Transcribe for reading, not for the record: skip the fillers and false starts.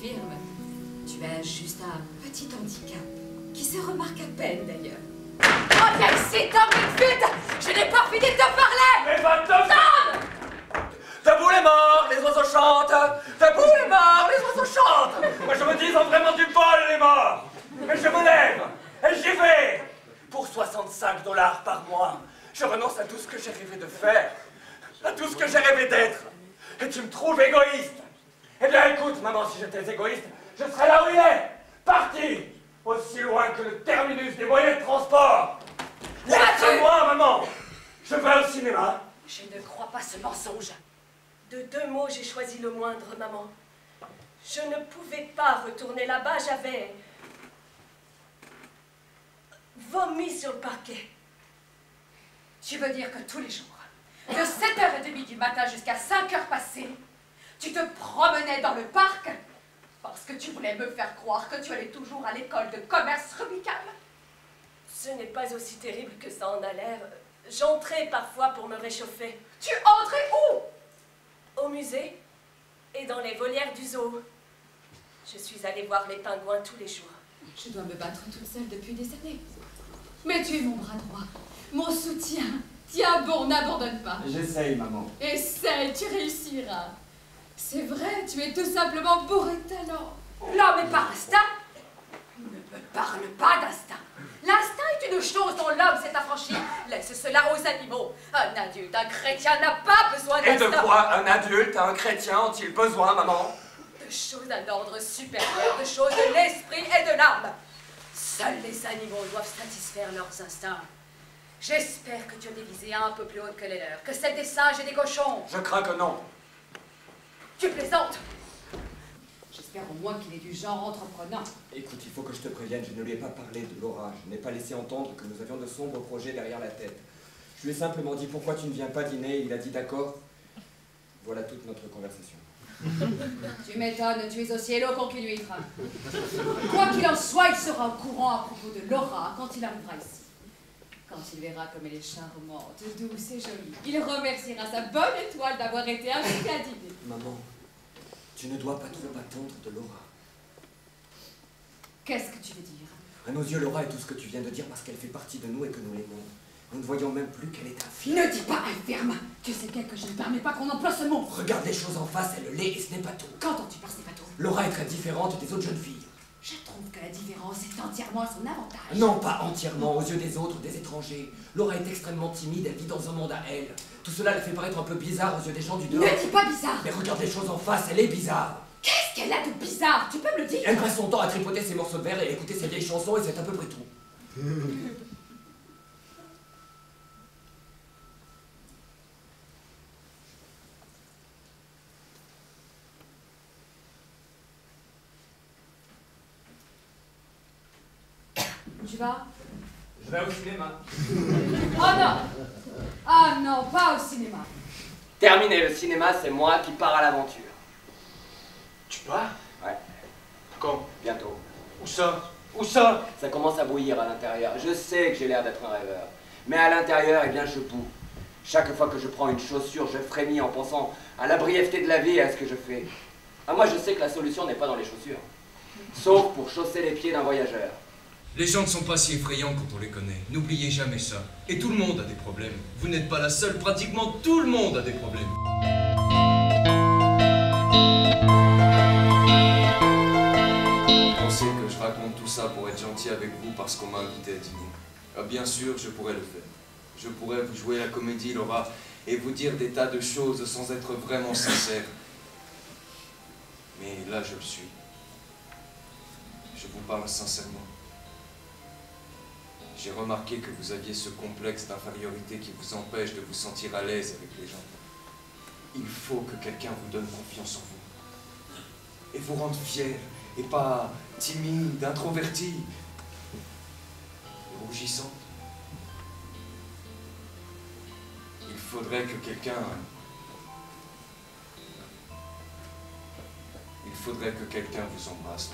confirme. Tu as juste un petit handicap, qui se remarque à peine d'ailleurs. Oh, viens ici, Tom Midfield! Je n'ai pas fini de te parler! Mais va-t'en! Tom! Debout les morts, les oiseaux chantent! Debout les morts, les oiseaux chantent! Moi je me dis, ils ont vraiment du bol, les morts! Mais je me lève, et j'y vais! Pour 65 $ par mois, je renonce à tout ce que j'ai rêvé de faire, à tout ce que j'ai rêvé d'être. Et tu me trouves égoïste? Eh bien écoute, maman, si j'étais égoïste, je serais là où il est, parti, aussi loin que le terminus des moyens de transport. Laisse-moi, maman! Je vais au cinéma. Je ne crois pas ce mensonge. De 2 mots, j'ai choisi le moindre, maman. Je ne pouvais pas retourner là-bas, j'avais vomi sur le parquet. Tu veux dire que tous les jours, de 7h30 du matin jusqu'à 5h passées, tu te promenais dans le parc parce que tu voulais me faire croire que tu allais toujours à l'école de commerce Rubicam? Ce n'est pas aussi terrible que ça en a l'air. J'entrais parfois pour me réchauffer. Tu entrais où? Au musée et dans les volières du zoo. Je suis allée voir les pingouins tous les jours. Je dois me battre toute seule depuis des années. Mais tu es mon bras droit, mon soutien. Tiens bon, n'abandonne pas. J'essaye, maman. Essaye, tu réussiras. C'est vrai, tu es tout simplement bourré de talent. L'homme est par instinct. Ne me parle pas d'instinct. L'instinct est une chose dont l'homme s'est affranchi. Laisse cela aux animaux. Un adulte, un chrétien n'a pas besoin d'instinct. Et de quoi un adulte, un chrétien ont-ils besoin, maman? De choses d'un ordre supérieur, de choses de l'esprit et de l'âme. Seuls les animaux doivent satisfaire leurs instincts. J'espère que tu as des visées un peu plus hautes que les leurs, que celles des singes et des cochons. Je crains que non. Tu plaisantes. J'espère au moins qu'il est du genre entreprenant. Écoute, il faut que je te prévienne, je ne lui ai pas parlé de Laura. Je n'ai pas laissé entendre que nous avions de sombres projets derrière la tête. Je lui ai simplement dit pourquoi tu ne viens pas dîner, il a dit d'accord. Voilà toute notre conversation. Tu m'étonnes, tu es aussi éloquent qu'une huître. Quoi qu'il en soit, il sera au courant à propos de Laura quand il arrivera ici. Quand il verra comme elle est charmante, douce et jolie, il remerciera sa bonne étoile d'avoir été invité à dîner. Maman, tu ne dois pas trop attendre de Laura. Qu'est-ce que tu veux dire? À nos yeux, Laura est tout ce que tu viens de dire parce qu'elle fait partie de nous et que nous l'aimons. Nous ne voyons même plus qu'elle est infirme. Ne dis pas infirme. Tu sais bien que je ne permets pas qu'on emploie ce mot. Regarde les choses en face, elle l'est et ce n'est pas tout. Qu'entends-tu par c'est pas tout? Laura est très différente des autres jeunes filles. Je trouve que la différence est entièrement à son avantage. Non, pas entièrement, aux yeux des autres, des étrangers. Laura est extrêmement timide, elle vit dans un monde à elle. Tout cela la fait paraître un peu bizarre aux yeux des gens du dehors. Ne dis pas bizarre. Mais regarde les choses en face, elle est bizarre. Qu'est-ce qu'elle a de bizarre? Tu peux me le dire? Elle passe son temps à tripoter ses morceaux de verre et écouter ses vieilles chansons et c'est à peu près tout. Tu vas? Je vais au cinéma. Oh non! Ah non, pas au cinéma. Terminé, le cinéma, c'est moi qui pars à l'aventure. Tu pars? Ouais, Quand? bientôt. Où ça? Où ça? Ça commence à bouillir à l'intérieur. Je sais que j'ai l'air d'être un rêveur. Mais à l'intérieur, eh bien, je boue. Chaque fois que je prends une chaussure, je frémis en pensant à la brièveté de la vie et à ce que je fais. Ah, moi, je sais que la solution n'est pas dans les chaussures. Sauf pour chausser les pieds d'un voyageur. Les gens ne sont pas si effrayants quand on les connaît. N'oubliez jamais ça. Et tout le monde a des problèmes. Vous n'êtes pas la seule, pratiquement tout le monde a des problèmes. Pensez que je raconte tout ça pour être gentil avec vous parce qu'on m'a invité à dîner. Ah, bien sûr, je pourrais le faire. Je pourrais vous jouer la comédie, Laura, et vous dire des tas de choses sans être vraiment sincère. Mais là, je le suis. Je vous parle sincèrement. J'ai remarqué que vous aviez ce complexe d'infériorité qui vous empêche de vous sentir à l'aise avec les gens. Il faut que quelqu'un vous donne confiance en vous. Et vous rende fier, et pas timide, introverti, rougissante. Il faudrait que quelqu'un... Il faudrait que quelqu'un vous embrasse.